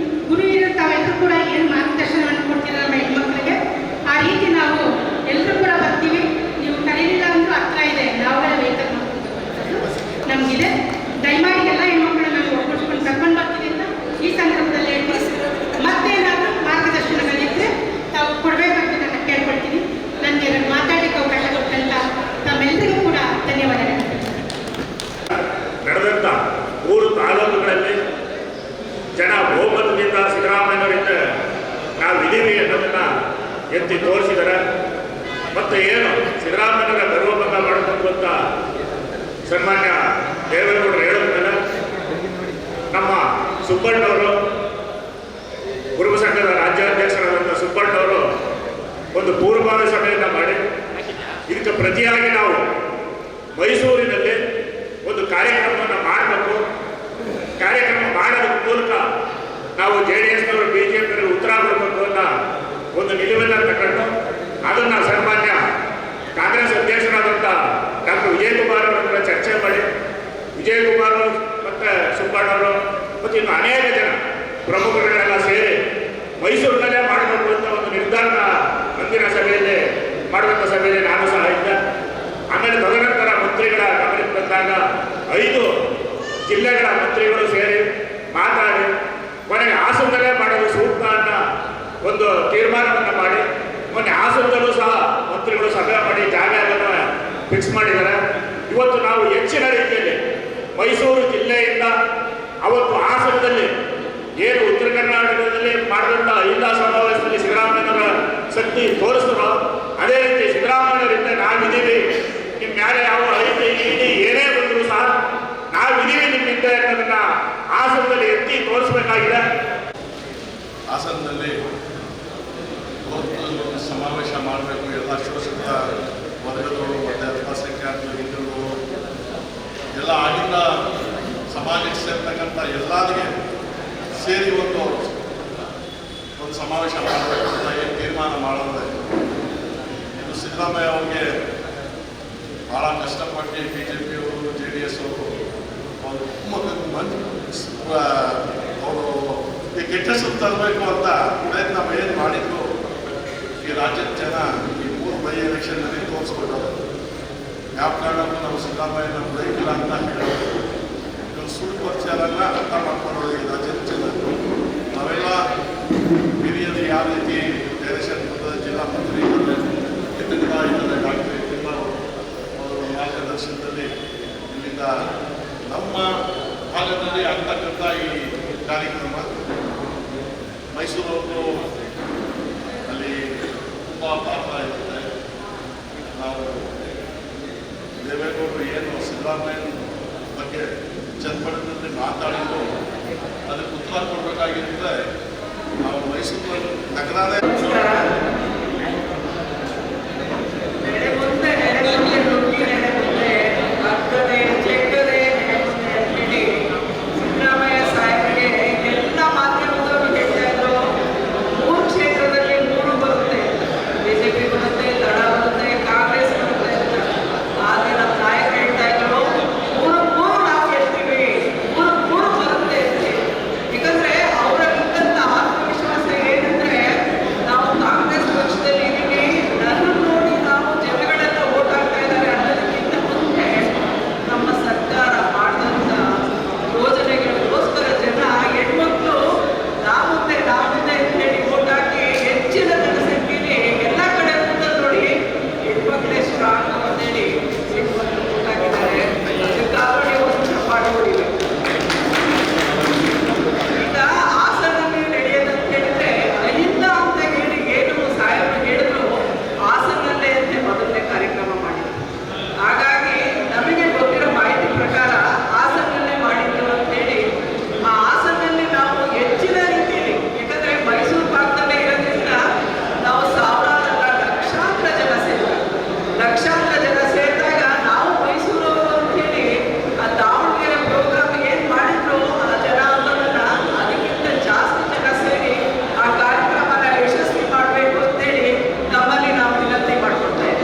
ಗುರು ಹಿರಿಯರು ತಾವೆಲ್ಲರೂ ಕೂಡ ಏನು ಮಾರ್ಗದರ್ಶನವನ್ನು ಕೊಡ್ತೀರ ನಮ್ಮ ಹೆಣ್ಮಕ್ಳಿಗೆ, ಆ ರೀತಿ ನಾವು ಎಲ್ಲರೂ ಕೂಡ ಬರ್ತೀವಿ. ನೀವು ಕರೀಲಿಲ್ಲ ಅಂದರೂ ಹತ್ರ ಇದೆ, ನಾವುಗಳ ವೇತನ ನಮಗಿದೆ. ದಯಮಾಡಿ ಎಲ್ಲ ಹೆಣ್ಮಕ್ಳನ್ನ ನಾವು ಒಗ್ಗೂಡಿಸ್ಕೊಂಡು ಕರ್ಕೊಂಡು ಬರ್ತೀವಿ ಅಂತ ಈ ಸಂದರ್ಭದಲ್ಲಿ ಹೇಳ್ತೀವಿ. ಮತ್ತೇನಾದರೂ ಮಾರ್ಗದರ್ಶನಗಳಿದ್ದರೆ ತಾವು ಕೊಡಬೇಕಂತ ನಾನು ಕೇಳ್ಕೊಳ್ತೀನಿ. ನನಗೆ ಮಾತಾಡಲಿಕ್ಕೆ ಅವಕಾಶ ಕೊಟ್ಟಂತ ತಮ್ಮೆಲ್ಲರಿಗೂ ಕೂಡ ಧನ್ಯವಾದಗಳು. ನಡೆದಂಥ 3 ತಾಲೂಕುಗಳಲ್ಲಿ ಜನ ಬಹುಮತದಿಂದ ಸಿದ್ದರಾಮಯ್ಯವರಿಂದ ನಾವು ಇದೀವಿ ಅನ್ನೋದನ್ನು ಎತ್ತಿ ತೋರಿಸಿದ್ದಾರೆ. ಮತ್ತು ಏನು ಸಿದ್ದರಾಮಯ್ಯರ ಗರ್ವಭಂಗ ಮಾಡಬೇಕು ಅಂತ ಸನ್ಮಾನ್ಯ ದೇವೇಗೌಡರು ಹೇಳಿದ್ಮೇಲೆ ನಮ್ಮ ಸುಬ್ಬಣ್ಣವರು, ಕುರುಬ ಸಂಘದ ರಾಜ್ಯಾಧ್ಯಕ್ಷರಾದಂಥ ಸುಬ್ಬಣ್ಣವರು ಒಂದು ಪೂರ್ವಭಾವಿ ಸಭೆಯನ್ನು ಮಾಡಿ ಇದಕ್ಕೆ ಪ್ರತಿಯಾಗಿ ನಾವು ಮೈಸೂರಿನಲ್ಲಿ ಒಂದು ಕಾರ್ಯಕ್ರಮವನ್ನು ಮಾಡಬೇಕು. ಕಾರ್ಯಕ್ರಮ ಮಾಡೋದ್ರ ಮೂಲಕ ನಾವು JDSನವರು BJPಯವರಿಗೆ ಉತ್ತರ ಕೊಡಬೇಕು ಅನ್ನೋ ಒಂದು ನಿಲುವನ್ನು ತಗೊಂಡು ಅದನ್ನು ಸನ್ಮಾನ್ಯ ಕಾಂಗ್ರೆಸ್ ಅಧ್ಯಕ್ಷರಾದಂಥ ಡಾಕ್ಟರ್ ವಿಜಯಕುಮಾರ್ ಅವರ ಚರ್ಚೆ ಮಾಡಿ ವಿಜಯಕುಮಾರ್ ಮತ್ತು ಸುಬ್ಬಣ್ಣವರು ಮತ್ತು ಇನ್ನು ಅನೇಕ ಜನ ಪ್ರಮುಖರುಗಳೆಲ್ಲ ಸೇರಿ ಮೈಸೂರಿನಲ್ಲೇ ಮಾಡಬೇಕು ಅಂತ ಒಂದು ನಿರ್ಧಾರ ಅಂದಿನ ಸಭೆಯಲ್ಲಿ ಮಾಡುವಂಥ ಸಭೆಯಲ್ಲಿ ನಾನು ಸಹ ಇದ್ದೆ. ಆಮೇಲೆ ತದನಂತರ ಮಂತ್ರಿಗಳ ಗಮನಕ್ಕೆ ಬಂದಾಗ 5 ಜಿಲ್ಲೆಗಳ ಮಂತ್ರಿಗಳು ಸೇರಿ ಮಾತಾಡಿ ಕೊನೆಗೆ ಹಾಸನದಲ್ಲೇ ಮಾಡೋದು ಸೂಕ್ತ ಅನ್ನೋ ಒಂದು ತೀರ್ಮಾನವನ್ನು ಮಾಡಿ ಮೊನ್ನೆ ಹಾಸನದಲ್ಲೂ ಸಹ ಮಂತ್ರಿಗಳು ಸಭೆ ಮಾಡಿ ಜಾಗವನ್ನು ಫಿಕ್ಸ್ ಮಾಡಿದ್ದಾರೆ. ಇವತ್ತು ನಾವು ಹೆಚ್ಚಿನ ರೀತಿಯಲ್ಲಿ ಮೈಸೂರು ಜಿಲ್ಲೆಯಿಂದ ಅವತ್ತು ಹಾಸನದಲ್ಲಿ ಏನು ಉತ್ತರ ಕರ್ನಾಟಕದಲ್ಲಿ ಮಾಡಿದಂಥ ಅಹಿಂದ ಸಮಾವೇಶದಲ್ಲಿ ಸಿದ್ದರಾಮಯ್ಯನವರ ಶಕ್ತಿ ತೋರಿಸಿದ್ರು, ಅದೇ ರೀತಿ ಸಿದ್ದರಾಮಯ್ಯರಿಂದ ನಾವಿದ್ದೀವಿ, ನಿಮ್ಮ ಮೇಲೆ ಯಾವ ಐತಿ ಇಡಿ ಏನೇ ಬಂದರೂ ಸಹ ನಾವಿದ್ದೀವಿ ನಿಮ್ಮಿಂದ ಅನ್ನೋದನ್ನ ಹಾಸನದಲ್ಲಿ ಎತ್ತಿ ತೋರಿಸಬೇಕಾಗಿದೆ. ಹಾಸನದಲ್ಲಿ ಸಮಾವೇಶ ಮಾಡಬೇಕು, ಎಲ್ಲ ಶೋಷಿತ ವರ್ಗದವರು ಮತ್ತು ಸಮಾಜಕ್ಕೆ ಸೇರ್ತಕ್ಕಂಥ ಎಲ್ಲರಿಗೆ ಸೇರಿ ಒಂದು ಸಮಾವೇಶ ಮಾಡಬೇಕು ಅಂತ ಏನು ತೀರ್ಮಾನ ಮಾಡಿದ್ರೆ ಇದು ಸಿದ್ದರಾಮಯ್ಯ ಅವ್ರಿಗೆ ಭಾಳ ಕಷ್ಟಪಟ್ಟು ಬಿ ಜೆ ಪಿಯವರು JDS ಅವರು ಅವರು ಈ ಕೆಟ್ಟ ಹೆಸರು ತರಬೇಕು ಅಂತ ಪ್ರಯತ್ನ ಏನು ಮಾಡಿದ್ರು ಈ ರಾಜ್ಯದ ಜನ ಈ 3 ಬೈ ಎಲೆಕ್ಷನ್ನಲ್ಲಿ ತೋರಿಸ್ಬಿಟ್ಟರು. ಯಾವ ಕಾರಣಕ್ಕೂ ನಾವು ಸಿದ್ದರಾಮಯ್ಯನ ಬೈಕಿಲ್ಲ ಅಂತ ಹೇಳೋದು ಇವರು ಸುಳ್ಳು ಪರಿಚಯನ ಅರ್ಥ ಮಾಡ್ಕೊಳ್ಳೋದು ಈ ರಾಜ್ಯದ ಜನ. ನಾವೆಲ್ಲ ಹಿರಿಯರು ಯಾವ ರೀತಿ ಡೈರೆಕ್ಷನ್ ಬಂದ ಜಿಲ್ಲಾ ಮಂತ್ರಿ ಇದ್ದಾರೆ, ಇದ್ದಾರೆ ಡಾಕ್ಟರ್ ಇದ್ದಿಲ್ಲ ಅವರ ಮಾರ್ಗದರ್ಶನದಲ್ಲಿ ಇಲ್ಲಿಂದ ನಮ್ಮ ಭಾಗದಲ್ಲಿ ಆಗ್ತಕ್ಕಂಥ ಈ ಕಾರ್ಯಕ್ರಮ ಮೈಸೂರವರು ಅಲ್ಲಿ ತುಂಬ ಪಾತ್ರ ಇರುತ್ತೆ. ನಾವು ದೇವೇಗೌಡರು ಏನು ಸಿದ್ದರಾಮಯ್ಯನ ಬಗ್ಗೆ ಚನ್ನಪಟ್ಟಣದಲ್ಲಿ ಮಾತಾಡಿದ್ದು ಅದಕ್ಕೆ ಉತ್ತರ ಕೊಡಬೇಕಾಗಿರುತ್ತೆ. ನಾವು ಮೈಸೂರು ನಗರನೇ